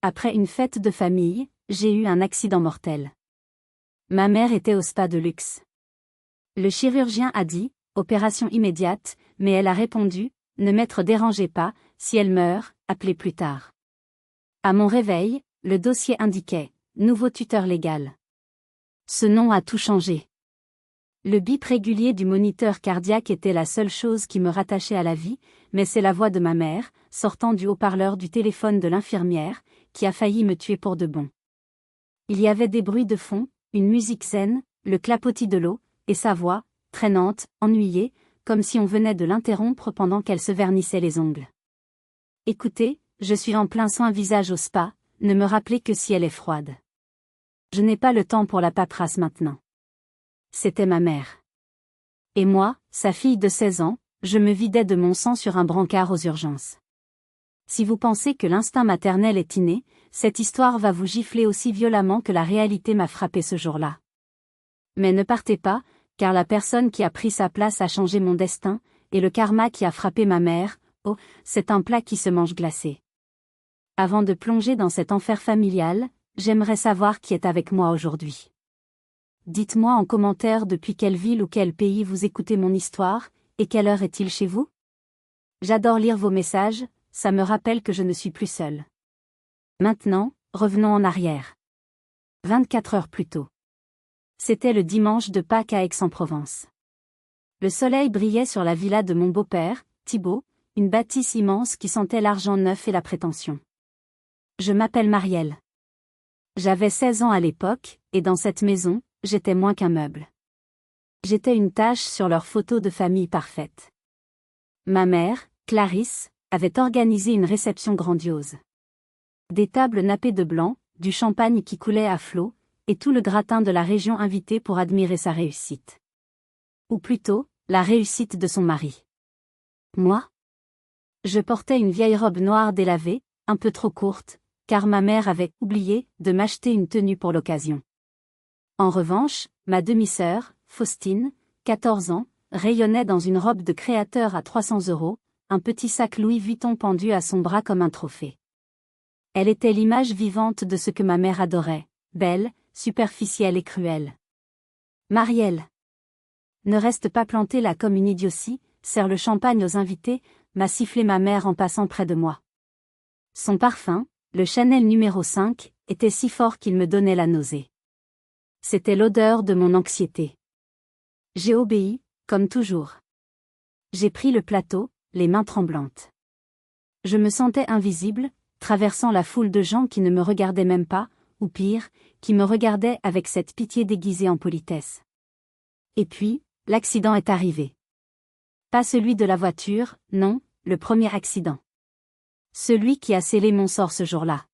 Après une fête de famille, j'ai eu un accident mortel. Ma mère était au spa de luxe. Le chirurgien a dit, opération immédiate, mais elle a répondu, ne m'être dérangez pas, si elle meurt, appelez plus tard. À mon réveil, le dossier indiquait, nouveau tuteur légal. Ce nom a tout changé. Le bip régulier du moniteur cardiaque était la seule chose qui me rattachait à la vie, mais c'est la voix de ma mère, sortant du haut-parleur du téléphone de l'infirmière, qui a failli me tuer pour de bon. Il y avait des bruits de fond, une musique zen, le clapotis de l'eau, et sa voix, traînante, ennuyée, comme si on venait de l'interrompre pendant qu'elle se vernissait les ongles. Écoutez, je suis en plein soin visage au spa, ne me rappelez que si elle est froide. Je n'ai pas le temps pour la paperasse maintenant. C'était ma mère. Et moi, sa fille de 16 ans, je me vidais de mon sang sur un brancard aux urgences. Si vous pensez que l'instinct maternel est inné, cette histoire va vous gifler aussi violemment que la réalité m'a frappé ce jour-là. Mais ne partez pas, car la personne qui a pris sa place a changé mon destin, et le karma qui a frappé ma mère, oh, c'est un plat qui se mange glacé. Avant de plonger dans cet enfer familial, j'aimerais savoir qui est avec moi aujourd'hui. Dites-moi en commentaire depuis quelle ville ou quel pays vous écoutez mon histoire, et quelle heure est-il chez vous? J'adore lire vos messages, ça me rappelle que je ne suis plus seule. Maintenant, revenons en arrière. 24 heures plus tôt. C'était le dimanche de Pâques à Aix-en-Provence. Le soleil brillait sur la villa de mon beau-père, Thibaut, une bâtisse immense qui sentait l'argent neuf et la prétention. Je m'appelle Marielle. J'avais 16 ans à l'époque, et dans cette maison, j'étais moins qu'un meuble. J'étais une tache sur leur photo de famille parfaite. Ma mère, Clarisse, avait organisé une réception grandiose. Des tables nappées de blanc, du champagne qui coulait à flots, et tout le gratin de la région invité pour admirer sa réussite. Ou plutôt, la réussite de son mari. Moi? Je portais une vieille robe noire délavée, un peu trop courte, car ma mère avait oublié de m'acheter une tenue pour l'occasion. En revanche, ma demi-sœur, Faustine, 14 ans, rayonnait dans une robe de créateur à 300 €, un petit sac Louis Vuitton pendu à son bras comme un trophée. Elle était l'image vivante de ce que ma mère adorait, belle, superficielle et cruelle. Marielle. Ne reste pas plantée là comme une idiotie, sers le champagne aux invités, m'a sifflé ma mère en passant près de moi. Son parfum, le Chanel numéro 5, était si fort qu'il me donnait la nausée. C'était l'odeur de mon anxiété. J'ai obéi, comme toujours. J'ai pris le plateau, les mains tremblantes. Je me sentais invisible, traversant la foule de gens qui ne me regardaient même pas, ou pire, qui me regardaient avec cette pitié déguisée en politesse. Et puis, l'accident est arrivé. Pas celui de la voiture, non, le premier accident. Celui qui a scellé mon sort ce jour-là.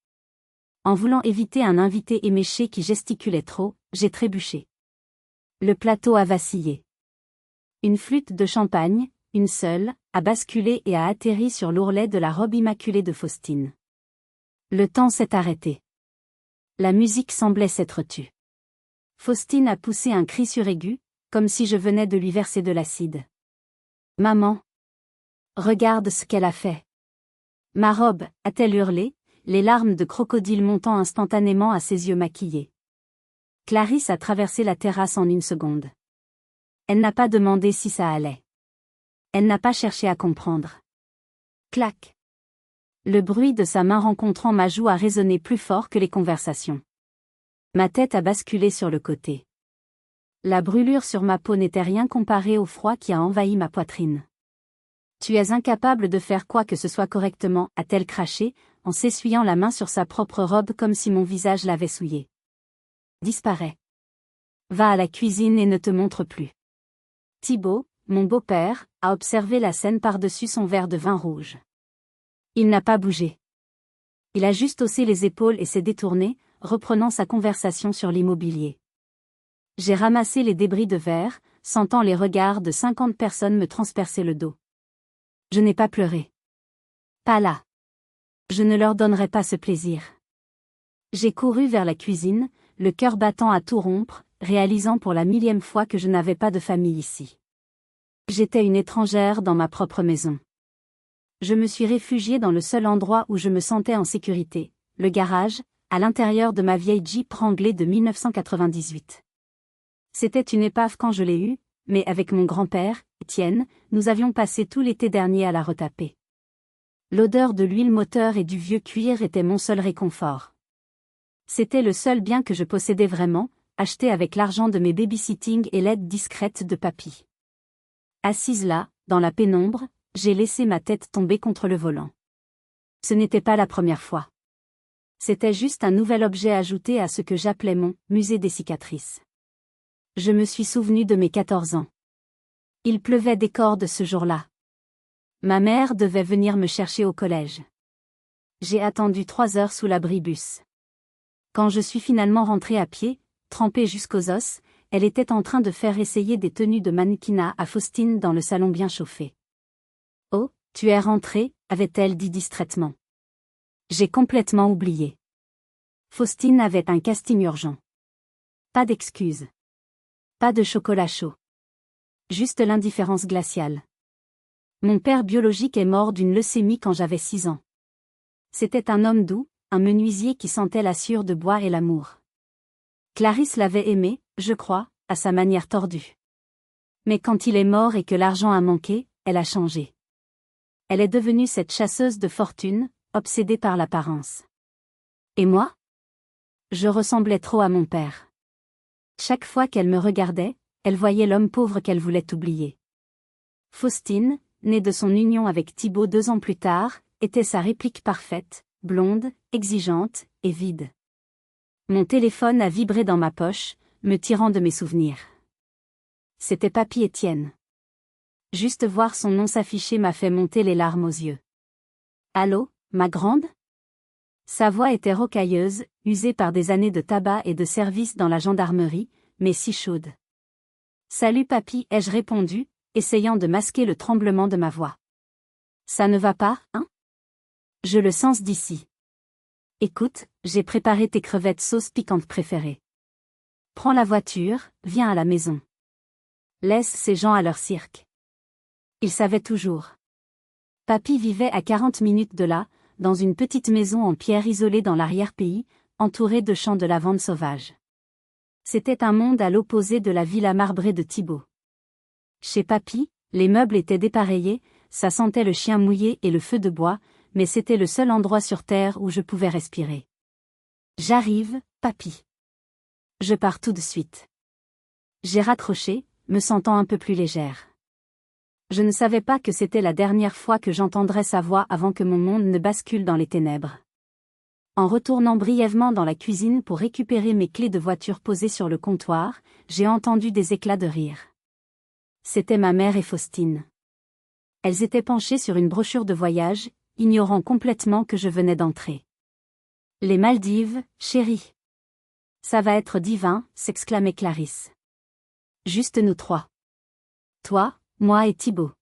En voulant éviter un invité éméché qui gesticulait trop, j'ai trébuché. Le plateau a vacillé. Une flûte de champagne, une seule, a basculé et a atterri sur l'ourlet de la robe immaculée de Faustine. Le temps s'est arrêté. La musique semblait s'être tue. Faustine a poussé un cri suraigu, comme si je venais de lui verser de l'acide. Maman! Regarde ce qu'elle a fait. Ma robe, a-t-elle hurlé, les larmes de crocodile montant instantanément à ses yeux maquillés. Clarisse a traversé la terrasse en une seconde. Elle n'a pas demandé si ça allait. Elle n'a pas cherché à comprendre. Clac. Le bruit de sa main rencontrant ma joue a résonné plus fort que les conversations. Ma tête a basculé sur le côté. La brûlure sur ma peau n'était rien comparée au froid qui a envahi ma poitrine. Tu es incapable de faire quoi que ce soit correctement, a-t-elle craché, en s'essuyant la main sur sa propre robe comme si mon visage l'avait souillée. Disparais. Va à la cuisine et ne te montre plus. Thibaut, mon beau-père, a observé la scène par-dessus son verre de vin rouge. Il n'a pas bougé. Il a juste haussé les épaules et s'est détourné, reprenant sa conversation sur l'immobilier. J'ai ramassé les débris de verre, sentant les regards de 50 personnes me transpercer le dos. Je n'ai pas pleuré. Pas là. Je ne leur donnerai pas ce plaisir. J'ai couru vers la cuisine, le cœur battant à tout rompre, réalisant pour la 1000e fois que je n'avais pas de famille ici. J'étais une étrangère dans ma propre maison. Je me suis réfugiée dans le seul endroit où je me sentais en sécurité, le garage, à l'intérieur de ma vieille Jeep Wrangler de 1998. C'était une épave quand je l'ai eue, mais avec mon grand-père, Étienne, nous avions passé tout l'été dernier à la retaper. L'odeur de l'huile moteur et du vieux cuir était mon seul réconfort. C'était le seul bien que je possédais vraiment, acheté avec l'argent de mes babysitting et l'aide discrète de papy. Assise là, dans la pénombre, j'ai laissé ma tête tomber contre le volant. Ce n'était pas la première fois. C'était juste un nouvel objet ajouté à ce que j'appelais mon « musée des cicatrices ». Je me suis souvenu de mes 14 ans. Il pleuvait des cordes ce jour-là. Ma mère devait venir me chercher au collège. J'ai attendu 3 heures sous l'abribus. Quand je suis finalement rentrée à pied, trempée jusqu'aux os, elle était en train de faire essayer des tenues de mannequinat à Faustine dans le salon bien chauffé. « Oh, tu es rentrée » avait-elle dit distraitement. J'ai complètement oublié. Faustine avait un casting urgent. Pas d'excuses. Pas de chocolat chaud. Juste l'indifférence glaciale. Mon père biologique est mort d'une leucémie quand j'avais 6 ans. C'était un homme doux, un menuisier qui sentait la sciure de bois et l'amour. Clarisse l'avait aimé, je crois, à sa manière tordue. Mais quand il est mort et que l'argent a manqué, elle a changé. Elle est devenue cette chasseuse de fortune, obsédée par l'apparence. Et moi? Je ressemblais trop à mon père. Chaque fois qu'elle me regardait, elle voyait l'homme pauvre qu'elle voulait oublier. Faustine, née de son union avec Thibaut 2 ans plus tard, était sa réplique parfaite, blonde, exigeante et vide. Mon téléphone a vibré dans ma poche, me tirant de mes souvenirs. C'était papy Étienne. Juste voir son nom s'afficher m'a fait monter les larmes aux yeux. Allô, ma grande? Sa voix était rocailleuse, usée par des années de tabac et de service dans la gendarmerie, mais si chaude. Salut papy, ai-je répondu, essayant de masquer le tremblement de ma voix. Ça ne va pas, hein? Je le sens d'ici. Écoute, j'ai préparé tes crevettes sauce piquante préférées. Prends la voiture, viens à la maison. Laisse ces gens à leur cirque. Il savait toujours. Papy vivait à 40 minutes de là, dans une petite maison en pierre isolée dans l'arrière-pays, entourée de champs de lavande sauvage. C'était un monde à l'opposé de la villa marbrée de Thibaut. Chez papy, les meubles étaient dépareillés, ça sentait le chien mouillé et le feu de bois, mais c'était le seul endroit sur terre où je pouvais respirer. J'arrive, papy. Je pars tout de suite. J'ai raccroché, me sentant un peu plus légère. Je ne savais pas que c'était la dernière fois que j'entendrais sa voix avant que mon monde ne bascule dans les ténèbres. En retournant brièvement dans la cuisine pour récupérer mes clés de voiture posées sur le comptoir, j'ai entendu des éclats de rire. C'était ma mère et Faustine. Elles étaient penchées sur une brochure de voyage, ignorant complètement que je venais d'entrer. Les Maldives, chérie. Ça va être divin, s'exclamait Clarisse. Juste nous 3. Toi, moi et Thibaut.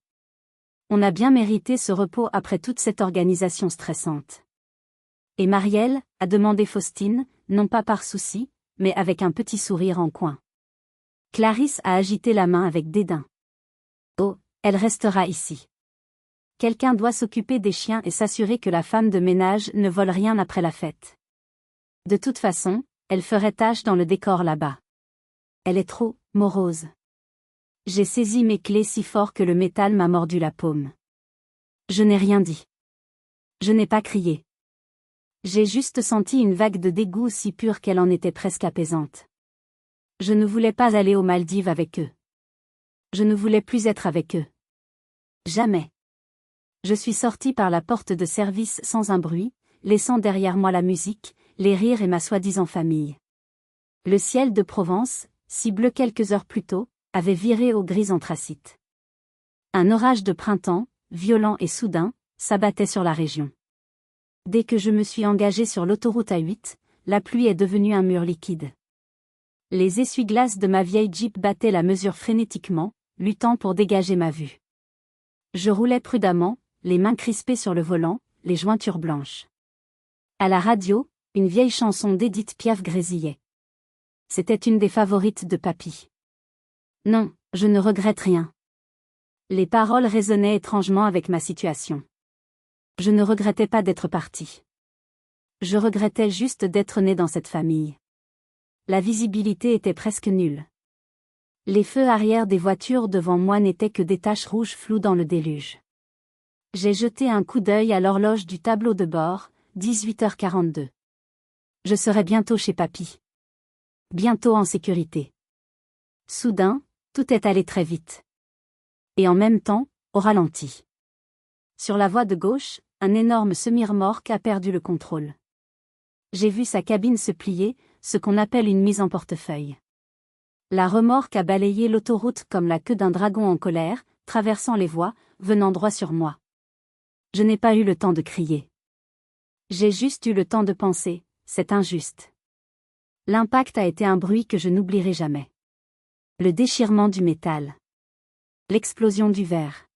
On a bien mérité ce repos après toute cette organisation stressante. Et Marielle, a demandé Faustine, non pas par souci, mais avec un petit sourire en coin. Clarisse a agité la main avec dédain. Oh, elle restera ici. Quelqu'un doit s'occuper des chiens et s'assurer que la femme de ménage ne vole rien après la fête. De toute façon, elle ferait tache dans le décor là-bas. Elle est trop morose. J'ai saisi mes clés si fort que le métal m'a mordu la paume. Je n'ai rien dit. Je n'ai pas crié. J'ai juste senti une vague de dégoût si pure qu'elle en était presque apaisante. Je ne voulais pas aller aux Maldives avec eux. Je ne voulais plus être avec eux. Jamais. Je suis sortie par la porte de service sans un bruit, laissant derrière moi la musique, les rires et ma soi-disant famille. Le ciel de Provence, si bleu quelques heures plus tôt, avait viré au gris anthracite. Un orage de printemps, violent et soudain, s'abattait sur la région. Dès que je me suis engagée sur l'autoroute A8, la pluie est devenue un mur liquide. Les essuie-glaces de ma vieille Jeep battaient la mesure frénétiquement, luttant pour dégager ma vue. Je roulais prudemment, les mains crispées sur le volant, les jointures blanches. À la radio, une vieille chanson d'Édith Piaf grésillait. C'était une des favorites de papy. Non, je ne regrette rien. Les paroles résonnaient étrangement avec ma situation. Je ne regrettais pas d'être partie. Je regrettais juste d'être né dans cette famille. La visibilité était presque nulle. Les feux arrière des voitures devant moi n'étaient que des taches rouges floues dans le déluge. J'ai jeté un coup d'œil à l'horloge du tableau de bord, 18h42. Je serai bientôt chez papy. Bientôt en sécurité. Soudain, tout est allé très vite. Et en même temps, au ralenti. Sur la voie de gauche, un énorme semi-remorque a perdu le contrôle. J'ai vu sa cabine se plier, ce qu'on appelle une mise en portefeuille. La remorque a balayé l'autoroute comme la queue d'un dragon en colère, traversant les voies, venant droit sur moi. Je n'ai pas eu le temps de crier. J'ai juste eu le temps de penser, c'est injuste. L'impact a été un bruit que je n'oublierai jamais. Le déchirement du métal. L'explosion du verre.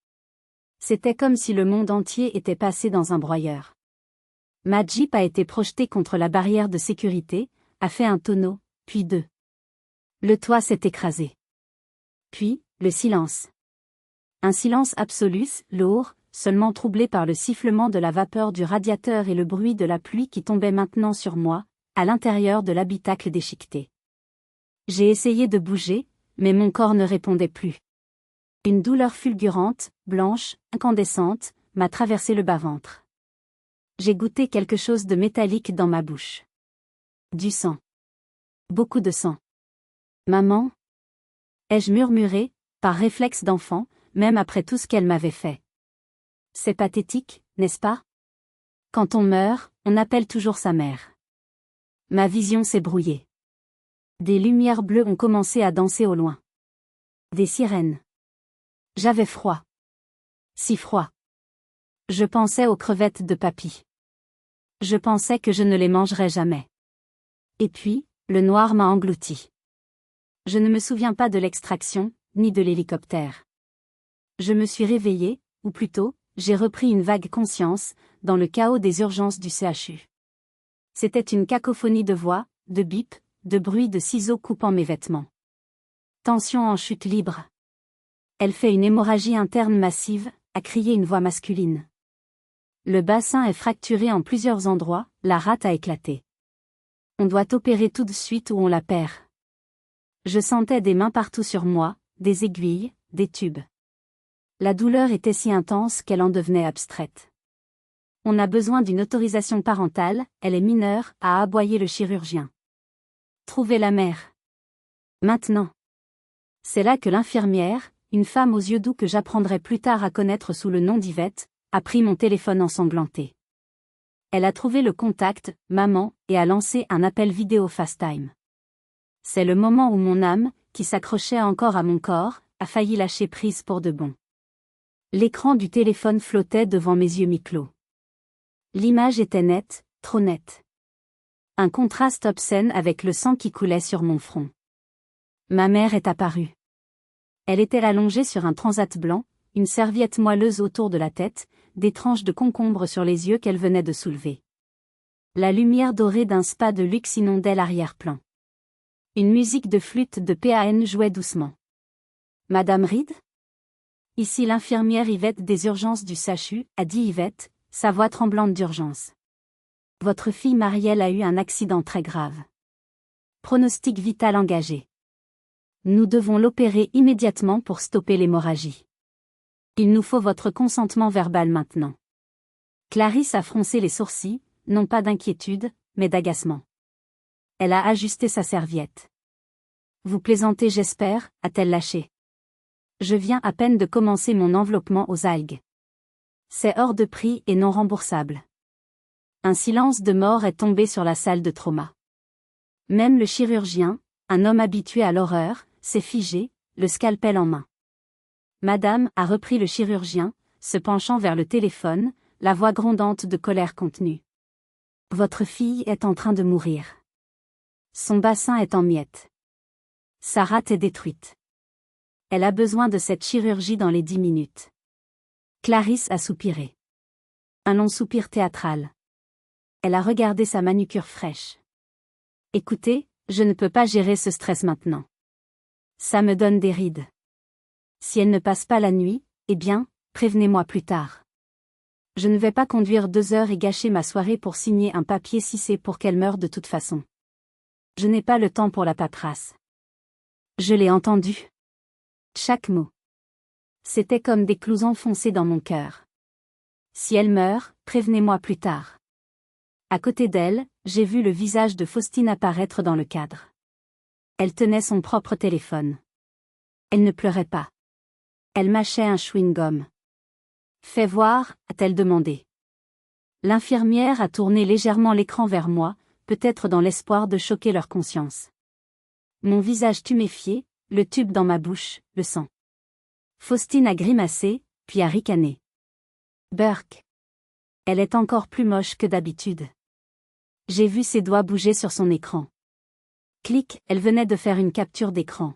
C'était comme si le monde entier était passé dans un broyeur. Ma Jeep a été projetée contre la barrière de sécurité, a fait un tonneau, puis deux. Le toit s'est écrasé. Puis, le silence. Un silence absolu, lourd, seulement troublé par le sifflement de la vapeur du radiateur et le bruit de la pluie qui tombait maintenant sur moi, à l'intérieur de l'habitacle déchiqueté. J'ai essayé de bouger, mais mon corps ne répondait plus. Une douleur fulgurante, blanche, incandescente, m'a traversé le bas-ventre. J'ai goûté quelque chose de métallique dans ma bouche. Du sang. Beaucoup de sang. Maman? Ai-je murmuré, par réflexe d'enfant, même après tout ce qu'elle m'avait fait. C'est pathétique, n'est-ce pas? Quand on meurt, on appelle toujours sa mère. Ma vision s'est brouillée. Des lumières bleues ont commencé à danser au loin. Des sirènes. J'avais froid. Si froid. Je pensais aux crevettes de papy. Je pensais que je ne les mangerais jamais. Et puis, le noir m'a englouti. Je ne me souviens pas de l'extraction, ni de l'hélicoptère. Je me suis réveillé, ou plutôt, j'ai repris une vague conscience, dans le chaos des urgences du CHU. C'était une cacophonie de voix, de bips, de bruits de ciseaux coupant mes vêtements. Tension en chute libre. Elle fait une hémorragie interne massive, a crié une voix masculine. Le bassin est fracturé en plusieurs endroits, la rate a éclaté. On doit opérer tout de suite ou on la perd. Je sentais des mains partout sur moi, des aiguilles, des tubes. La douleur était si intense qu'elle en devenait abstraite. On a besoin d'une autorisation parentale, elle est mineure, a aboyé le chirurgien. Trouvez la mère. Maintenant. C'est là que l'infirmière, une femme aux yeux doux que j'apprendrai plus tard à connaître sous le nom d'Yvette, a pris mon téléphone ensanglanté. Elle a trouvé le contact, maman, et a lancé un appel vidéo FaceTime. C'est le moment où mon âme, qui s'accrochait encore à mon corps, a failli lâcher prise pour de bon. L'écran du téléphone flottait devant mes yeux mi-clos. L'image était nette, trop nette. Un contraste obscène avec le sang qui coulait sur mon front. Ma mère est apparue. Elle était allongée sur un transat blanc, une serviette moelleuse autour de la tête, des tranches de concombre sur les yeux qu'elle venait de soulever. La lumière dorée d'un spa de luxe inondait l'arrière-plan. Une musique de flûte de PAN jouait doucement. Madame Reed? Ici l'infirmière Yvette des urgences du CHU, a dit Yvette, sa voix tremblante d'urgence. Votre fille Marielle a eu un accident très grave. Pronostic vital engagé. Nous devons l'opérer immédiatement pour stopper l'hémorragie. Il nous faut votre consentement verbal maintenant. Clarisse a froncé les sourcils, non pas d'inquiétude, mais d'agacement. Elle a ajusté sa serviette. Vous plaisantez j'espère, a-t-elle lâché. Je viens à peine de commencer mon enveloppement aux algues. C'est hors de prix et non remboursable. Un silence de mort est tombé sur la salle de trauma. Même le chirurgien, un homme habitué à l'horreur, s'est figé, le scalpel en main. Madame, a repris le chirurgien, se penchant vers le téléphone, la voix grondante de colère contenue. Votre fille est en train de mourir. Son bassin est en miettes. Sa rate est détruite. Elle a besoin de cette chirurgie dans les 10 minutes. Clarisse a soupiré. Un long soupir théâtral. Elle a regardé sa manucure fraîche. Écoutez, je ne peux pas gérer ce stress maintenant. Ça me donne des rides. Si elle ne passe pas la nuit, eh bien, prévenez-moi plus tard. Je ne vais pas conduire 2 heures et gâcher ma soirée pour signer un papier si c'est pour qu'elle meure de toute façon. Je n'ai pas le temps pour la paperasse. Je l'ai entendu. Chaque mot. C'était comme des clous enfoncés dans mon cœur. Si elle meurt, prévenez-moi plus tard. À côté d'elle, j'ai vu le visage de Faustine apparaître dans le cadre. Elle tenait son propre téléphone. Elle ne pleurait pas. Elle mâchait un chewing-gum. « Fais voir », a-t-elle demandé. L'infirmière a tourné légèrement l'écran vers moi, peut-être dans l'espoir de choquer leur conscience. Mon visage tuméfié, le tube dans ma bouche, le sang. Faustine a grimacé, puis a ricané. Burk. Elle est encore plus moche que d'habitude. J'ai vu ses doigts bouger sur son écran. Clic, elle venait de faire une capture d'écran.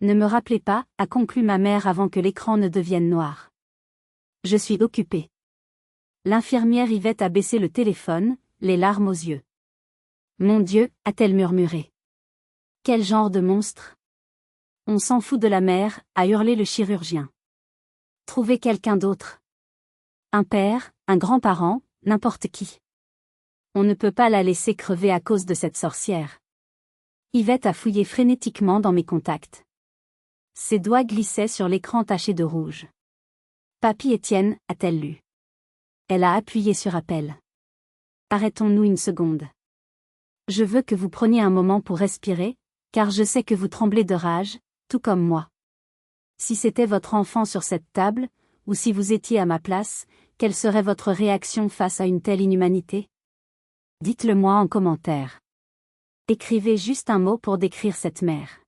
Ne me rappelez pas, a conclu ma mère avant que l'écran ne devienne noir. Je suis occupée. L'infirmière Yvette a baissé le téléphone, les larmes aux yeux. Mon Dieu, a-t-elle murmuré. Quel genre de monstre? On s'en fout de la mère, a hurlé le chirurgien. Trouvez quelqu'un d'autre. Un père, un grand-parent, n'importe qui. On ne peut pas la laisser crever à cause de cette sorcière. Yvette a fouillé frénétiquement dans mes contacts. Ses doigts glissaient sur l'écran taché de rouge. Papy Étienne, a-t-elle lu. Elle a appuyé sur appel. Arrêtons-nous une seconde. Je veux que vous preniez un moment pour respirer, car je sais que vous tremblez de rage, tout comme moi. Si c'était votre enfant sur cette table, ou si vous étiez à ma place, quelle serait votre réaction face à une telle inhumanité? Dites-le-moi en commentaire. Écrivez juste un mot pour décrire cette mère.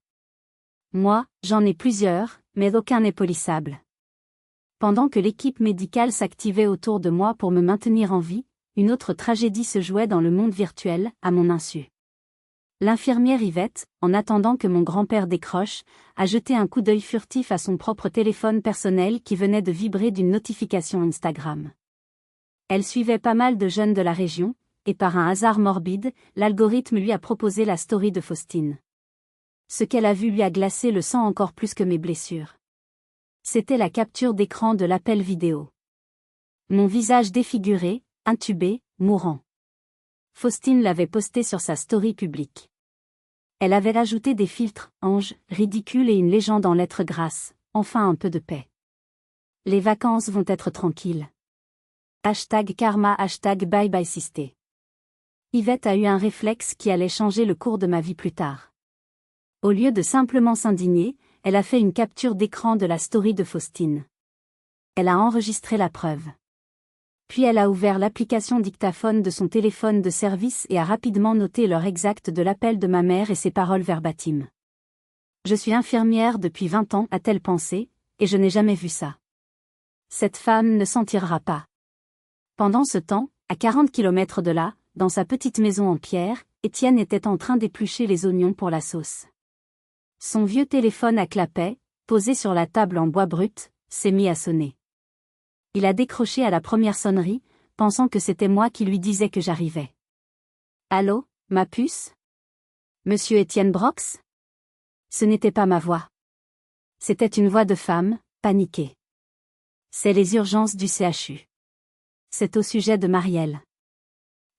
Moi, j'en ai plusieurs, mais aucun n'est polissable. Pendant que l'équipe médicale s'activait autour de moi pour me maintenir en vie, une autre tragédie se jouait dans le monde virtuel, à mon insu. L'infirmière Yvette, en attendant que mon grand-père décroche, a jeté un coup d'œil furtif à son propre téléphone personnel qui venait de vibrer d'une notification Instagram. Elle suivait pas mal de jeunes de la région, et par un hasard morbide, l'algorithme lui a proposé la story de Faustine. Ce qu'elle a vu lui a glacé le sang encore plus que mes blessures. C'était la capture d'écran de l'appel vidéo. Mon visage défiguré, intubé, mourant. Faustine l'avait posté sur sa story publique. Elle avait ajouté des filtres, anges, ridicules et une légende en lettres grasses, enfin un peu de paix. Les vacances vont être tranquilles. #karma, #bye bye sisté. Yvette a eu un réflexe qui allait changer le cours de ma vie plus tard. Au lieu de simplement s'indigner, elle a fait une capture d'écran de la story de Faustine. Elle a enregistré la preuve. Puis elle a ouvert l'application dictaphone de son téléphone de service et a rapidement noté l'heure exacte de l'appel de ma mère et ses paroles verbatim. Je suis infirmière depuis 20 ans, a-t-elle pensé, et je n'ai jamais vu ça. Cette femme ne s'en tirera pas. Pendant ce temps, à 40 km de là, dans sa petite maison en pierre, Étienne était en train d'éplucher les oignons pour la sauce. Son vieux téléphone à clapet, posé sur la table en bois brut, s'est mis à sonner. Il a décroché à la première sonnerie, pensant que c'était moi qui lui disais que j'arrivais. « Allô, ma puce ? Monsieur Étienne Brox ?» Ce n'était pas ma voix. C'était une voix de femme, paniquée. « C'est les urgences du CHU. C'est au sujet de Marielle. »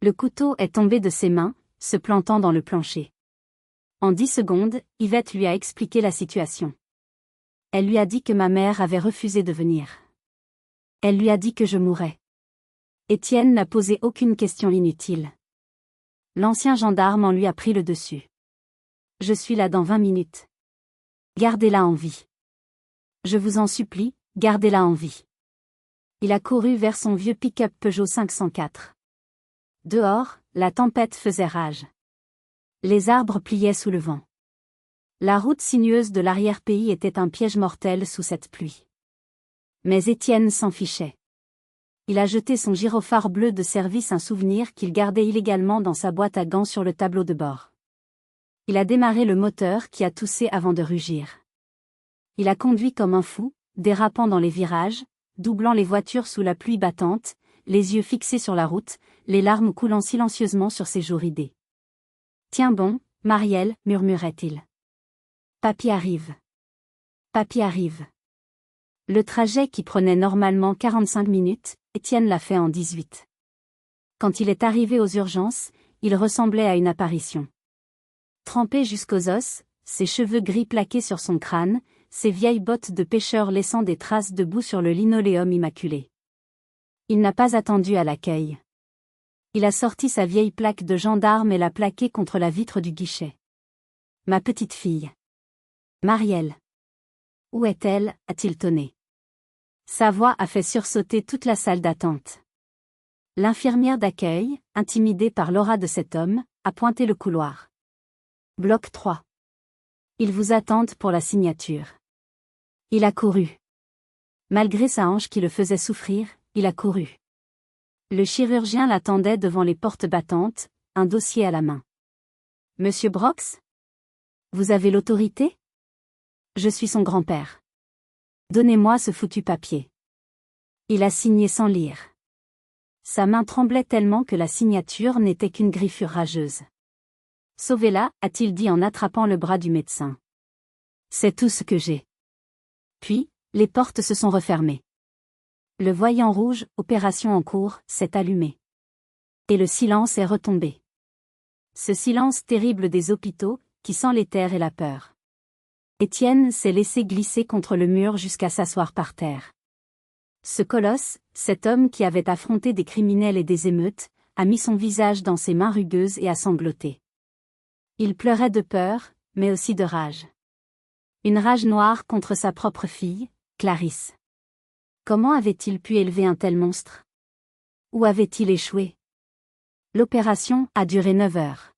Le couteau est tombé de ses mains, se plantant dans le plancher. En 10 secondes, Yvette lui a expliqué la situation. Elle lui a dit que ma mère avait refusé de venir. Elle lui a dit que je mourrais. Étienne n'a posé aucune question inutile. L'ancien gendarme en lui a pris le dessus. Je suis là dans 20 minutes. Gardez-la en vie. Je vous en supplie, gardez-la en vie. Il a couru vers son vieux pick-up Peugeot 504. Dehors, la tempête faisait rage. Les arbres pliaient sous le vent. La route sinueuse de l'arrière-pays était un piège mortel sous cette pluie. Mais Étienne s'en fichait. Il a jeté son gyrophare bleu de service, un souvenir qu'il gardait illégalement dans sa boîte à gants sur le tableau de bord. Il a démarré le moteur qui a toussé avant de rugir. Il a conduit comme un fou, dérapant dans les virages, doublant les voitures sous la pluie battante, les yeux fixés sur la route, les larmes coulant silencieusement sur ses joues ridées. « Tiens bon, Marielle, murmurait-il. Papy arrive. Papy arrive. » Le trajet qui prenait normalement 45 minutes, Étienne l'a fait en 18. Quand il est arrivé aux urgences, il ressemblait à une apparition. Trempé jusqu'aux os, ses cheveux gris plaqués sur son crâne, ses vieilles bottes de pêcheur laissant des traces de boue sur le linoléum immaculé. Il n'a pas attendu à l'accueil. Il a sorti sa vieille plaque de gendarme et l'a plaquée contre la vitre du guichet. Ma petite fille. Marielle. Où est-elle, a-t-il tonné. Sa voix a fait sursauter toute la salle d'attente. L'infirmière d'accueil, intimidée par l'aura de cet homme, a pointé le couloir. Bloc 3. Ils vous attendent pour la signature. Il a couru. Malgré sa hanche qui le faisait souffrir, il a couru. Le chirurgien l'attendait devant les portes battantes, un dossier à la main. Monsieur Brox? Vous avez l'autorité? Je suis son grand-père. Donnez-moi ce foutu papier. Il a signé sans lire. Sa main tremblait tellement que la signature n'était qu'une griffure rageuse. Sauvez-la, a-t-il dit en attrapant le bras du médecin. C'est tout ce que j'ai. Puis, les portes se sont refermées. Le voyant rouge, opération en cours, s'est allumé. Et le silence est retombé. Ce silence terrible des hôpitaux, qui sent l'éther et la peur. Étienne s'est laissé glisser contre le mur jusqu'à s'asseoir par terre. Ce colosse, cet homme qui avait affronté des criminels et des émeutes, a mis son visage dans ses mains rugueuses et a sangloté. Il pleurait de peur, mais aussi de rage. Une rage noire contre sa propre fille, Clarisse. Comment avait-il pu élever un tel monstre? Où avait-il échoué? L'opération a duré 9 heures.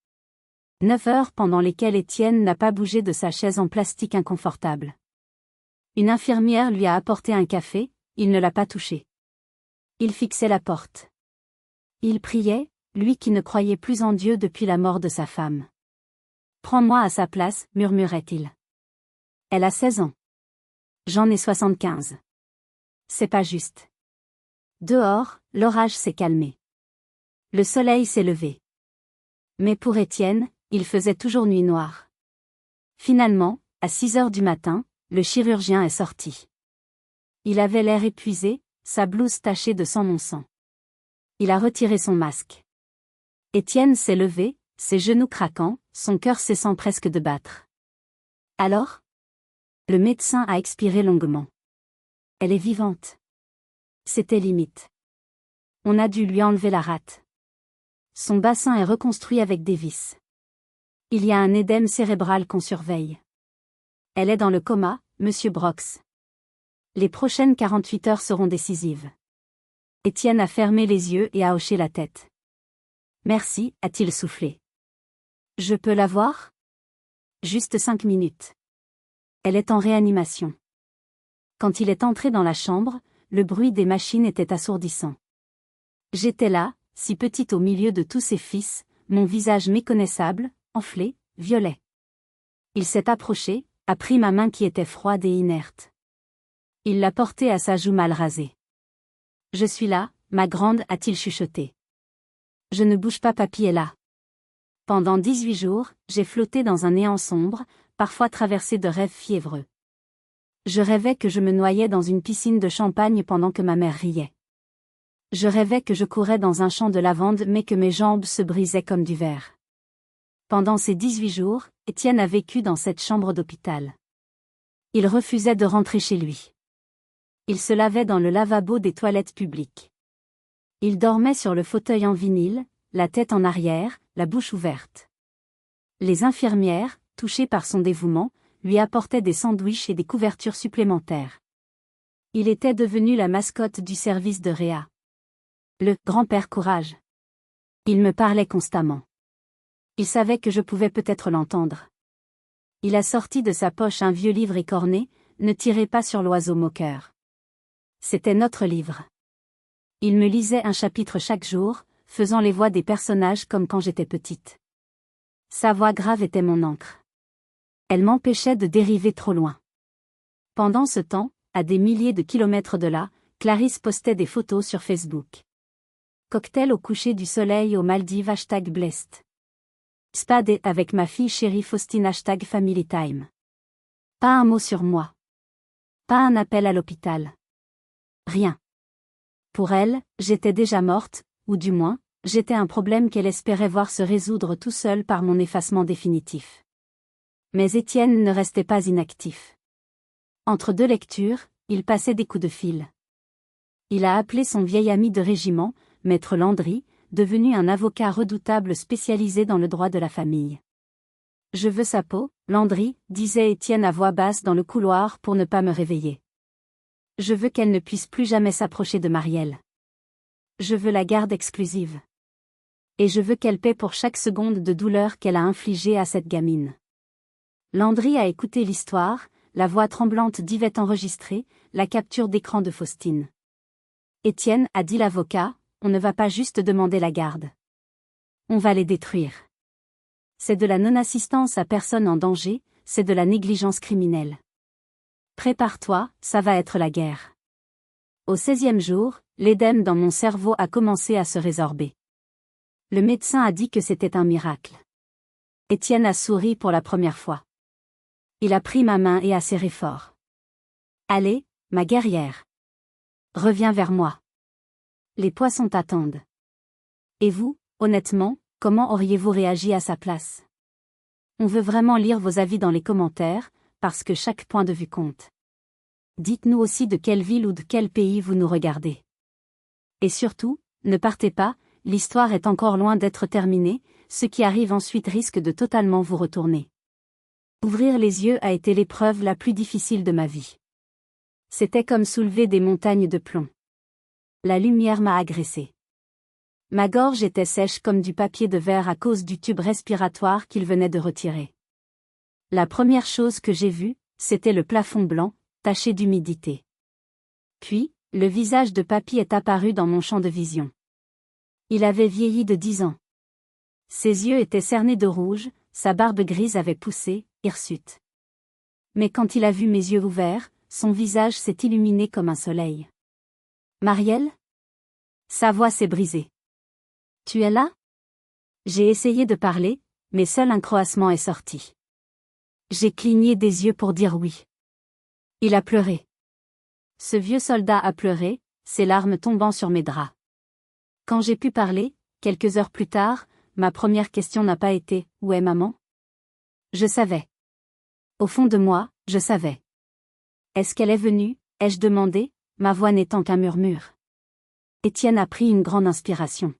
9 heures pendant lesquelles Étienne n'a pas bougé de sa chaise en plastique inconfortable. Une infirmière lui a apporté un café, il ne l'a pas touché. Il fixait la porte. Il priait, lui qui ne croyait plus en Dieu depuis la mort de sa femme. Prends-moi à sa place, murmurait-il. Elle a 16 ans. J'en ai 75. C'est pas juste. Dehors, l'orage s'est calmé. Le soleil s'est levé. Mais pour Étienne, il faisait toujours nuit noire. Finalement, à 6 heures du matin, le chirurgien est sorti. Il avait l'air épuisé, sa blouse tachée de sang mon sang. Il a retiré son masque. Étienne s'est levé, ses genoux craquants, son cœur cessant presque de battre. Alors? Le médecin a expiré longuement. Elle est vivante. C'était limite. On a dû lui enlever la rate. Son bassin est reconstruit avec des vis. Il y a un édème cérébral qu'on surveille. Elle est dans le coma, monsieur Brox. Les prochaines 48 heures seront décisives. Étienne a fermé les yeux et a hoché la tête. Merci, a-t-il soufflé. Je peux la voir? Juste 5 minutes. Elle est en réanimation. Quand il est entré dans la chambre, le bruit des machines était assourdissant. J'étais là, si petite au milieu de tous ses fils, mon visage méconnaissable, enflé, violet. Il s'est approché, a pris ma main qui était froide et inerte. Il l'a portée à sa joue mal rasée. Je suis là, ma grande, a-t-il chuchoté. Je ne bouge pas, papy est là. Pendant 18 jours, j'ai flotté dans un néant sombre, parfois traversé de rêves fiévreux. Je rêvais que je me noyais dans une piscine de champagne pendant que ma mère riait. Je rêvais que je courais dans un champ de lavande mais que mes jambes se brisaient comme du verre. Pendant ces 18 jours, Étienne a vécu dans cette chambre d'hôpital. Il refusait de rentrer chez lui. Il se lavait dans le lavabo des toilettes publiques. Il dormait sur le fauteuil en vinyle, la tête en arrière, la bouche ouverte. Les infirmières, touchées par son dévouement, lui apportaient des sandwichs et des couvertures supplémentaires. Il était devenu la mascotte du service de réa. Le « grand-père courage ». Il me parlait constamment. Il savait que je pouvais peut-être l'entendre. Il a sorti de sa poche un vieux livre écorné, Ne tirez pas sur l'oiseau moqueur. C'était notre livre. Il me lisait un chapitre chaque jour, faisant les voix des personnages comme quand j'étais petite. Sa voix grave était mon encre. Elle m'empêchait de dériver trop loin. Pendant ce temps, à des milliers de kilomètres de là, Clarisse postait des photos sur Facebook. Cocktail au coucher du soleil aux Maldives #blessed. Spa date avec ma fille chérie Faustine #family time. Pas un mot sur moi. Pas un appel à l'hôpital. Rien. Pour elle, j'étais déjà morte, ou du moins, j'étais un problème qu'elle espérait voir se résoudre tout seul par mon effacement définitif. Mais Étienne ne restait pas inactif. Entre deux lectures, il passait des coups de fil. Il a appelé son vieil ami de régiment, maître Landry, devenu un avocat redoutable spécialisé dans le droit de la famille. « Je veux sa peau, Landry, disait Étienne à voix basse dans le couloir pour ne pas me réveiller. Je veux qu'elle ne puisse plus jamais s'approcher de Marielle. Je veux la garde exclusive. Et je veux qu'elle paie pour chaque seconde de douleur qu'elle a infligée à cette gamine. » Landry a écouté l'histoire, la voix tremblante d'Yvette enregistrée, la capture d'écran de Faustine. « Étienne, a dit l'avocat, on ne va pas juste demander la garde. On va les détruire. C'est de la non-assistance à personne en danger, c'est de la négligence criminelle. Prépare-toi, ça va être la guerre. » Au 16e jour, l'édème dans mon cerveau a commencé à se résorber. Le médecin a dit que c'était un miracle. Étienne a souri pour la première fois. Il a pris ma main et a serré fort. « Allez, ma guerrière. Reviens vers moi. Les poissons t'attendent. » Et vous, honnêtement, comment auriez-vous réagi à sa place? On veut vraiment lire vos avis dans les commentaires, parce que chaque point de vue compte. Dites-nous aussi de quelle ville ou de quel pays vous nous regardez. Et surtout, ne partez pas, l'histoire est encore loin d'être terminée, ce qui arrive ensuite risque de totalement vous retourner. Ouvrir les yeux a été l'épreuve la plus difficile de ma vie. C'était comme soulever des montagnes de plomb. La lumière m'a agressé. Ma gorge était sèche comme du papier de verre à cause du tube respiratoire qu'il venait de retirer. La première chose que j'ai vue, c'était le plafond blanc, taché d'humidité. Puis, le visage de Papy est apparu dans mon champ de vision. Il avait vieilli de 10 ans. Ses yeux étaient cernés de rouge, sa barbe grise avait poussé, hirsute. Mais quand il a vu mes yeux ouverts, son visage s'est illuminé comme un soleil. « Marielle ?» Sa voix s'est brisée. « Tu es là ?» J'ai essayé de parler, mais seul un croassement est sorti. J'ai cligné des yeux pour dire oui. Il a pleuré. Ce vieux soldat a pleuré, ses larmes tombant sur mes draps. Quand j'ai pu parler, quelques heures plus tard, ma première question n'a pas été « Où est maman ?» Je savais. Au fond de moi, je savais. Est-ce qu'elle est venue, ai-je demandé, ma voix n'étant qu'un murmure. Étienne a pris une grande inspiration.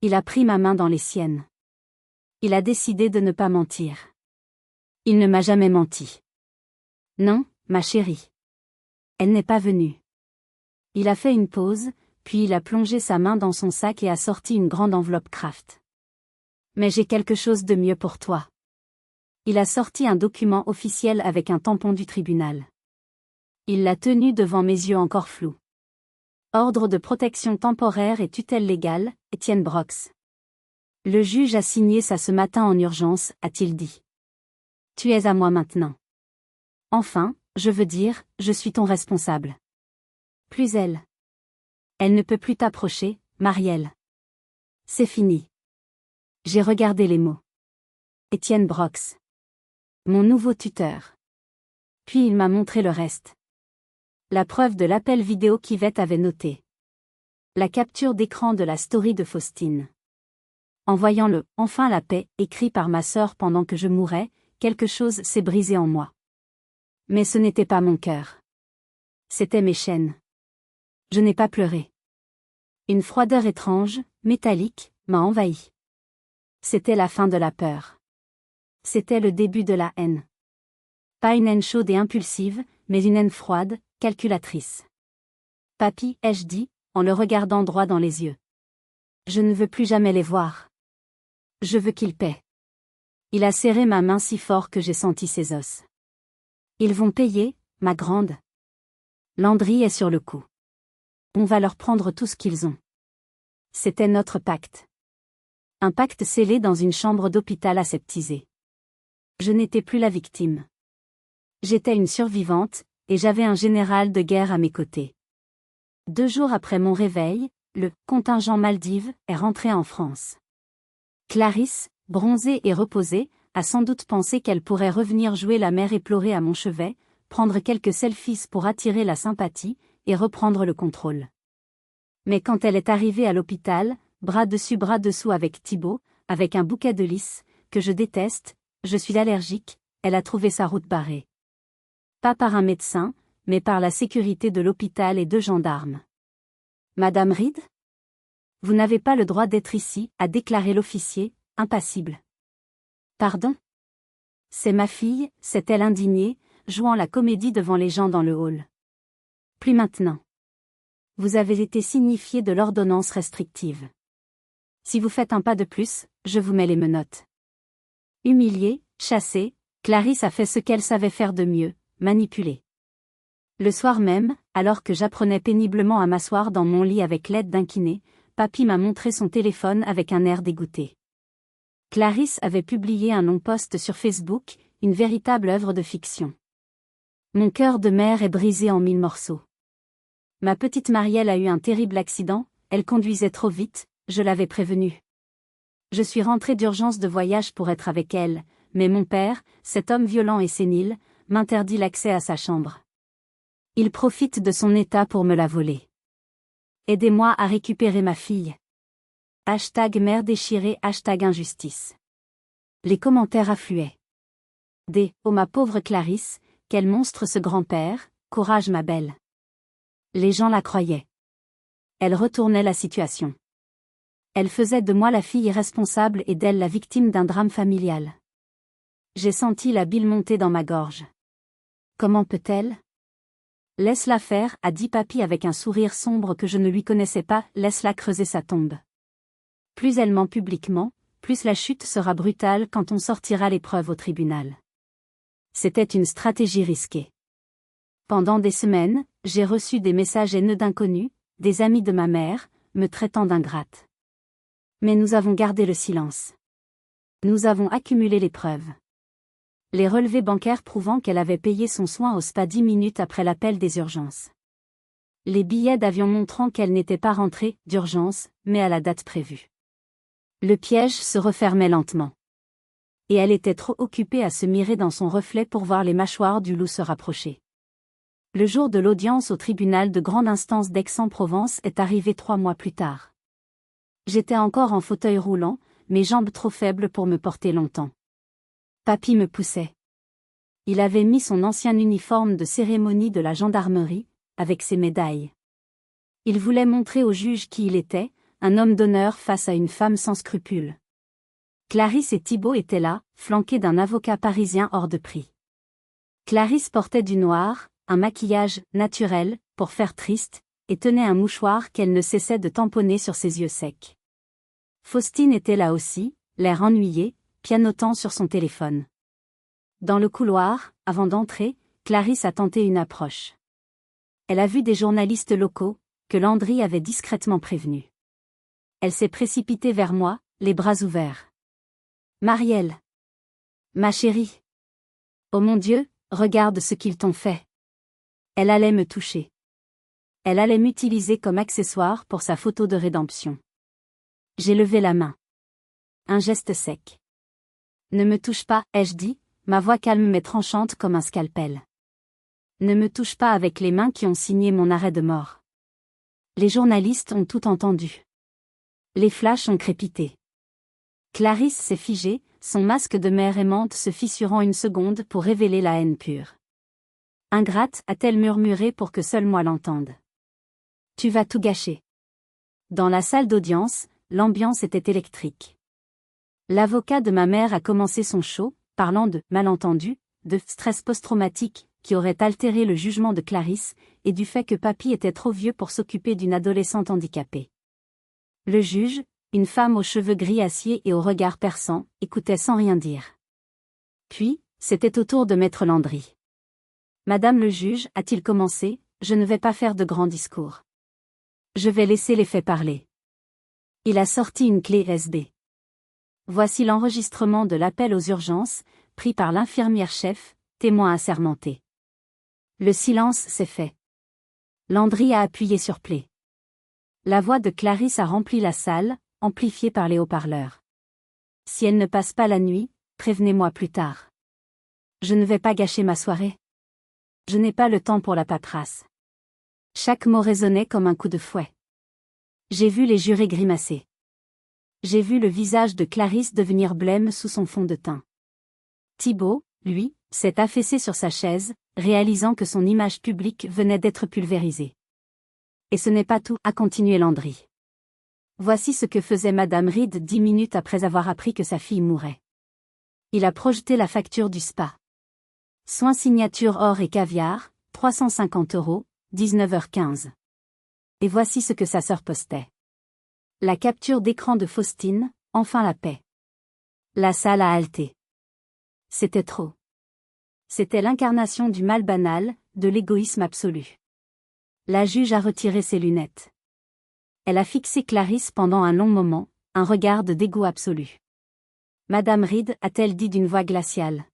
Il a pris ma main dans les siennes. Il a décidé de ne pas mentir. Il ne m'a jamais menti. Non, ma chérie. Elle n'est pas venue. Il a fait une pause, puis il a plongé sa main dans son sac et a sorti une grande enveloppe Kraft. Mais j'ai quelque chose de mieux pour toi. Il a sorti un document officiel avec un tampon du tribunal. Il l'a tenu devant mes yeux encore flous. Ordre de protection temporaire et tutelle légale, Étienne Brox. Le juge a signé ça ce matin en urgence, a-t-il dit. Tu es à moi maintenant. Enfin, je veux dire, je suis ton responsable. Plus elle. Elle ne peut plus t'approcher, Marielle. C'est fini. J'ai regardé les mots. Étienne Brox. Mon nouveau tuteur. Puis il m'a montré le reste. La preuve de l'appel vidéo qu'Yvette avait noté. La capture d'écran de la story de Faustine. En voyant le « Enfin la paix » écrit par ma sœur pendant que je mourais, quelque chose s'est brisé en moi. Mais ce n'était pas mon cœur. C'était mes chaînes. Je n'ai pas pleuré. Une froideur étrange, métallique, m'a envahi. C'était la fin de la peur. C'était le début de la haine. Pas une haine chaude et impulsive, mais une haine froide, calculatrice. Papy, ai-je dit, en le regardant droit dans les yeux. Je ne veux plus jamais les voir. Je veux qu'ils paient. Il a serré ma main si fort que j'ai senti ses os. Ils vont payer, ma grande. Landry est sur le coup. On va leur prendre tout ce qu'ils ont. C'était notre pacte. Un pacte scellé dans une chambre d'hôpital aseptisée. Je n'étais plus la victime. J'étais une survivante, et j'avais un général de guerre à mes côtés. 2 jours après mon réveil, le contingent Maldives est rentré en France. Clarisse, bronzée et reposée, a sans doute pensé qu'elle pourrait revenir jouer la mère éplorée à mon chevet, prendre quelques selfies pour attirer la sympathie, et reprendre le contrôle. Mais quand elle est arrivée à l'hôpital, bras dessus bras dessous avec Thibaut, avec un bouquet de lys, que je déteste, je suis allergique, elle a trouvé sa route barrée. Pas par un médecin, mais par la sécurité de l'hôpital et deux gendarmes. Madame Reed? Vous n'avez pas le droit d'être ici, a déclaré l'officier, impassible. Pardon? C'est ma fille, s'est-elle indignée, jouant la comédie devant les gens dans le hall. Plus maintenant. Vous avez été signifié de l'ordonnance restrictive. Si vous faites un pas de plus, je vous mets les menottes. Humiliée, chassée, Clarisse a fait ce qu'elle savait faire de mieux, manipuler. Le soir même, alors que j'apprenais péniblement à m'asseoir dans mon lit avec l'aide d'un kiné, Papy m'a montré son téléphone avec un air dégoûté. Clarisse avait publié un long post sur Facebook, une véritable œuvre de fiction. Mon cœur de mère est brisé en 1000 morceaux. Ma petite Marielle a eu un terrible accident, elle conduisait trop vite, je l'avais prévenue. Je suis rentrée d'urgence de voyage pour être avec elle, mais mon père, cet homme violent et sénile, m'interdit l'accès à sa chambre. Il profite de son état pour me la voler. Aidez-moi à récupérer ma fille. #mère déchirée, #injustice. Les commentaires affluaient. Oh ma pauvre Clarisse, quel monstre ce grand-père, courage ma belle. Les gens la croyaient. Elle retournait la situation. Elle faisait de moi la fille irresponsable et d'elle la victime d'un drame familial. J'ai senti la bile monter dans ma gorge. Comment peut-elle? Laisse-la faire, a dit Papy avec un sourire sombre que je ne lui connaissais pas, laisse-la creuser sa tombe. Plus elle ment publiquement, plus la chute sera brutale quand on sortira l'épreuve au tribunal. C'était une stratégie risquée. Pendant des semaines, j'ai reçu des messages haineux d'inconnus, des amis de ma mère, me traitant d'ingrate. Mais nous avons gardé le silence. Nous avons accumulé les preuves. Les relevés bancaires prouvant qu'elle avait payé son soin au spa 10 minutes après l'appel des urgences. Les billets d'avion montrant qu'elle n'était pas rentrée d'urgence, mais à la date prévue. Le piège se refermait lentement. Et elle était trop occupée à se mirer dans son reflet pour voir les mâchoires du loup se rapprocher. Le jour de l'audience au tribunal de grande instance d'Aix-en-Provence est arrivé 3 mois plus tard. J'étais encore en fauteuil roulant, mes jambes trop faibles pour me porter longtemps. Papy me poussait. Il avait mis son ancien uniforme de cérémonie de la gendarmerie, avec ses médailles. Il voulait montrer au juge qui il était, un homme d'honneur face à une femme sans scrupules. Clarisse et Thibaut étaient là, flanqués d'un avocat parisien hors de prix. Clarisse portait du noir, un maquillage naturel, pour faire triste, et tenait un mouchoir qu'elle ne cessait de tamponner sur ses yeux secs. Faustine était là aussi, l'air ennuyé, pianotant sur son téléphone. Dans le couloir, avant d'entrer, Clarisse a tenté une approche. Elle a vu des journalistes locaux, que Landry avait discrètement prévenus. Elle s'est précipitée vers moi, les bras ouverts. Marielle. Ma chérie. Oh mon Dieu, regarde ce qu'ils t'ont fait. Elle allait me toucher. Elle allait m'utiliser comme accessoire pour sa photo de rédemption. J'ai levé la main. Un geste sec. Ne me touche pas, ai-je dit, ma voix calme mais tranchante comme un scalpel. Ne me touche pas avec les mains qui ont signé mon arrêt de mort. Les journalistes ont tout entendu. Les flashs ont crépité. Clarisse s'est figée, son masque de mère aimante se fissurant une seconde pour révéler la haine pure. Ingrate, a-t-elle murmuré pour que seul moi l'entende. Tu vas tout gâcher. Dans la salle d'audience, l'ambiance était électrique. L'avocat de ma mère a commencé son show, parlant de « malentendu », de « stress post-traumatique » qui aurait altéré le jugement de Clarisse, et du fait que Papy était trop vieux pour s'occuper d'une adolescente handicapée. Le juge, une femme aux cheveux gris acier et au regard perçant, écoutait sans rien dire. Puis, c'était au tour de maître Landry. Madame le juge, a-t-il commencé, je ne vais pas faire de grands discours. Je vais laisser les faits parler. Il a sorti une clé USB. Voici l'enregistrement de l'appel aux urgences, pris par l'infirmière-chef, témoin assermenté. Le silence s'est fait. Landry a appuyé sur play. La voix de Clarisse a rempli la salle, amplifiée par les haut-parleurs. Si elle ne passe pas la nuit, prévenez-moi plus tard. Je ne vais pas gâcher ma soirée. Je n'ai pas le temps pour la paperasse. Chaque mot résonnait comme un coup de fouet. J'ai vu les jurés grimacer. J'ai vu le visage de Clarisse devenir blême sous son fond de teint. Thibault, lui, s'est affaissé sur sa chaise, réalisant que son image publique venait d'être pulvérisée. Et ce n'est pas tout, a continué Landry. Voici ce que faisait Madame Reed 10 minutes après avoir appris que sa fille mourait. Il a projeté la facture du spa. Soins signature or et caviar, 350 €, 19h15. Et voici ce que sa sœur postait. La capture d'écran de Faustine, enfin la paix. La salle a halté. C'était trop. C'était l'incarnation du mal banal, de l'égoïsme absolu. La juge a retiré ses lunettes. Elle a fixé Clarisse pendant un long moment, un regard de dégoût absolu. Madame Reed, a-t-elle dit d'une voix glaciale.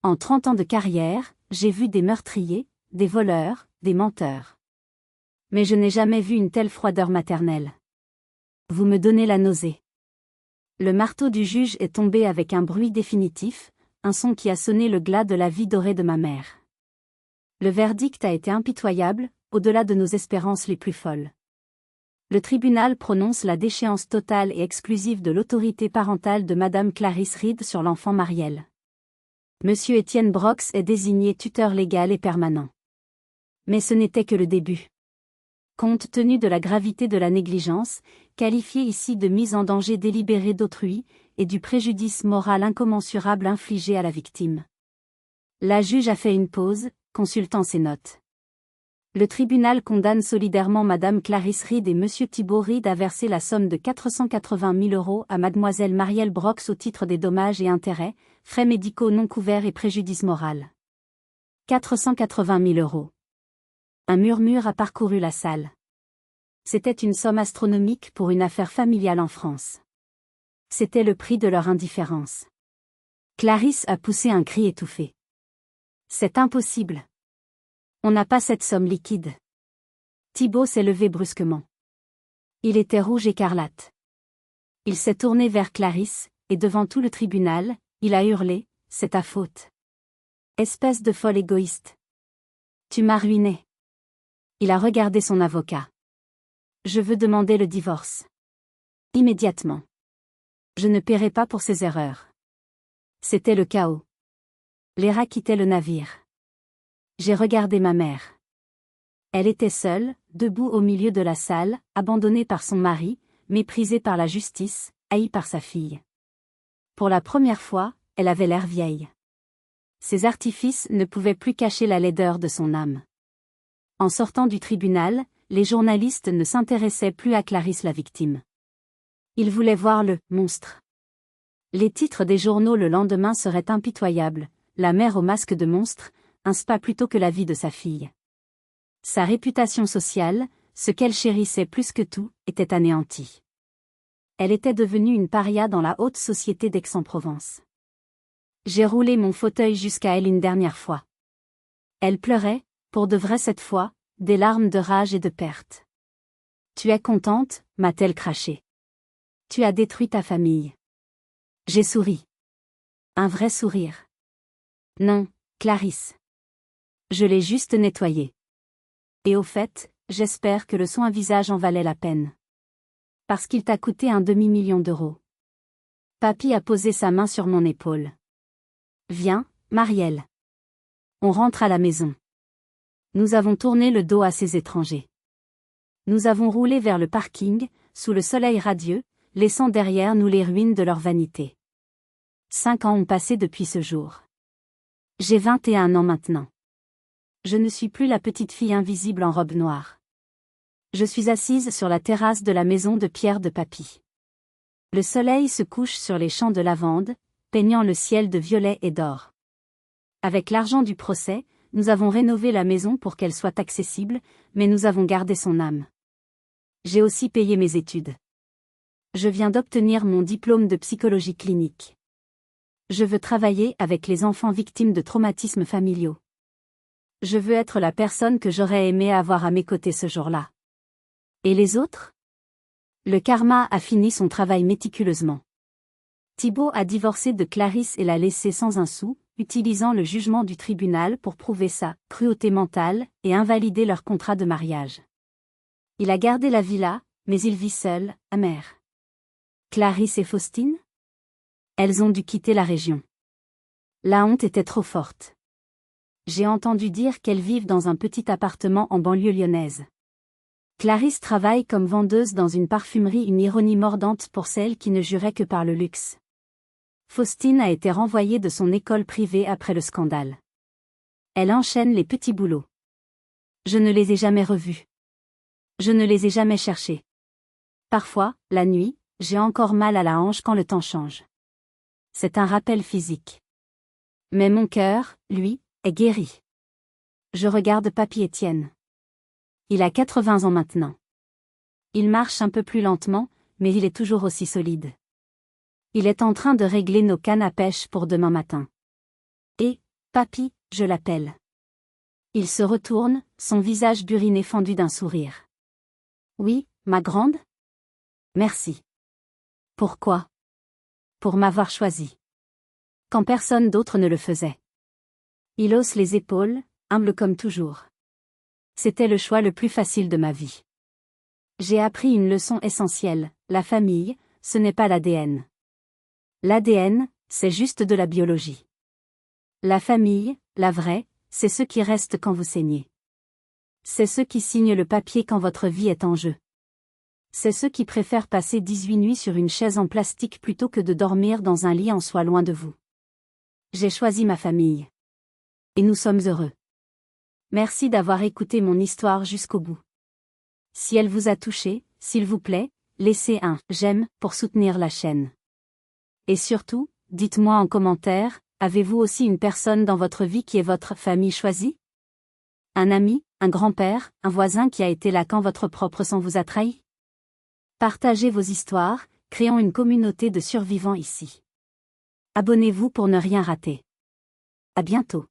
En 30 ans de carrière, j'ai vu des meurtriers, des voleurs, des menteurs. Mais je n'ai jamais vu une telle froideur maternelle. Vous me donnez la nausée. Le marteau du juge est tombé avec un bruit définitif, un son qui a sonné le glas de la vie dorée de ma mère. Le verdict a été impitoyable, au-delà de nos espérances les plus folles. Le tribunal prononce la déchéance totale et exclusive de l'autorité parentale de Madame Clarisse Reed sur l'enfant Marielle. Monsieur Étienne Brox est désigné tuteur légal et permanent. Mais ce n'était que le début. Compte tenu de la gravité de la négligence, qualifiée ici de mise en danger délibérée d'autrui, et du préjudice moral incommensurable infligé à la victime. La juge a fait une pause, consultant ses notes. Le tribunal condamne solidairement Madame Clarisse Reed et Monsieur Thibault Reed à verser la somme de 480 000 € à Mademoiselle Marielle Brox au titre des dommages et intérêts, frais médicaux non couverts et préjudice moral. 480 000 €. Un murmure a parcouru la salle. C'était une somme astronomique pour une affaire familiale en France. C'était le prix de leur indifférence. Clarisse a poussé un cri étouffé. C'est impossible. On n'a pas cette somme liquide. Thibault s'est levé brusquement. Il était rouge écarlate. Il s'est tourné vers Clarisse, et devant tout le tribunal, il a hurlé, « C'est ta faute. Espèce de folle égoïste. Tu m'as ruiné. » Il a regardé son avocat. Je veux demander le divorce. Immédiatement. Je ne paierai pas pour ces erreurs. C'était le chaos. Les rats quittaient le navire. J'ai regardé ma mère. Elle était seule, debout au milieu de la salle, abandonnée par son mari, méprisée par la justice, haïe par sa fille. Pour la première fois, elle avait l'air vieille. Ses artifices ne pouvaient plus cacher la laideur de son âme. En sortant du tribunal, les journalistes ne s'intéressaient plus à Clarisse la victime. Ils voulaient voir le « monstre ». Les titres des journaux le lendemain seraient impitoyables, la mère au masque de monstre, un spa plutôt que la vie de sa fille. Sa réputation sociale, ce qu'elle chérissait plus que tout, était anéantie. Elle était devenue une paria dans la haute société d'Aix-en-Provence. J'ai roulé mon fauteuil jusqu'à elle une dernière fois. Elle pleurait, pour de vrai cette fois, des larmes de rage et de perte. « Tu es contente ?» m'a-t-elle craché. « Tu as détruit ta famille. » J'ai souri. Un vrai sourire. « Non, Clarisse. Je l'ai juste nettoyé. Et au fait, j'espère que le soin visage en valait la peine. Parce qu'il t'a coûté un demi-million d'euros. » Papy a posé sa main sur mon épaule. « Viens, Marielle. On rentre à la maison. » Nous avons tourné le dos à ces étrangers. Nous avons roulé vers le parking, sous le soleil radieux, laissant derrière nous les ruines de leur vanité. 5 ans ont passé depuis ce jour. J'ai 21 ans maintenant. Je ne suis plus la petite fille invisible en robe noire. Je suis assise sur la terrasse de la maison de pierre de papy. Le soleil se couche sur les champs de lavande, peignant le ciel de violet et d'or. Avec l'argent du procès, nous avons rénové la maison pour qu'elle soit accessible, mais nous avons gardé son âme. J'ai aussi payé mes études. Je viens d'obtenir mon diplôme de psychologie clinique. Je veux travailler avec les enfants victimes de traumatismes familiaux. Je veux être la personne que j'aurais aimé avoir à mes côtés ce jour-là. Et les autres ? Le karma a fini son travail méticuleusement. Thibault a divorcé de Clarisse et l'a laissée sans un sou, utilisant le jugement du tribunal pour prouver sa cruauté mentale et invalider leur contrat de mariage. Il a gardé la villa, mais il vit seul, amer. Clarisse et Faustine? Elles ont dû quitter la région. La honte était trop forte. J'ai entendu dire qu'elles vivent dans un petit appartement en banlieue lyonnaise. Clarisse travaille comme vendeuse dans une parfumerie, une ironie mordante pour celle qui ne jurait que par le luxe. Faustine a été renvoyée de son école privée après le scandale. Elle enchaîne les petits boulots. Je ne les ai jamais revus. Je ne les ai jamais cherchés. Parfois, la nuit, j'ai encore mal à la hanche quand le temps change. C'est un rappel physique. Mais mon cœur, lui, est guéri. Je regarde Papy Étienne. Il a 80 ans maintenant. Il marche un peu plus lentement, mais il est toujours aussi solide. Il est en train de régler nos cannes à pêche pour demain matin. Et, Papy, je l'appelle. Il se retourne, son visage buriné fendu d'un sourire. Oui, ma grande? Merci. Pourquoi? Pour m'avoir choisi. Quand personne d'autre ne le faisait. Il hausse les épaules, humble comme toujours. C'était le choix le plus facile de ma vie. J'ai appris une leçon essentielle, la famille, ce n'est pas l'ADN. L'ADN, c'est juste de la biologie. La famille, la vraie, c'est ceux qui restent quand vous saignez. C'est ceux qui signent le papier quand votre vie est en jeu. C'est ceux qui préfèrent passer 18 nuits sur une chaise en plastique plutôt que de dormir dans un lit en soie loin de vous. J'ai choisi ma famille. Et nous sommes heureux. Merci d'avoir écouté mon histoire jusqu'au bout. Si elle vous a touché, s'il vous plaît, laissez un « j'aime » pour soutenir la chaîne. Et surtout, dites-moi en commentaire, avez-vous aussi une personne dans votre vie qui est votre famille choisie? Un ami, un grand-père, un voisin qui a été là quand votre propre sang vous a trahi? Partagez vos histoires, créons une communauté de survivants ici. Abonnez-vous pour ne rien rater. À bientôt.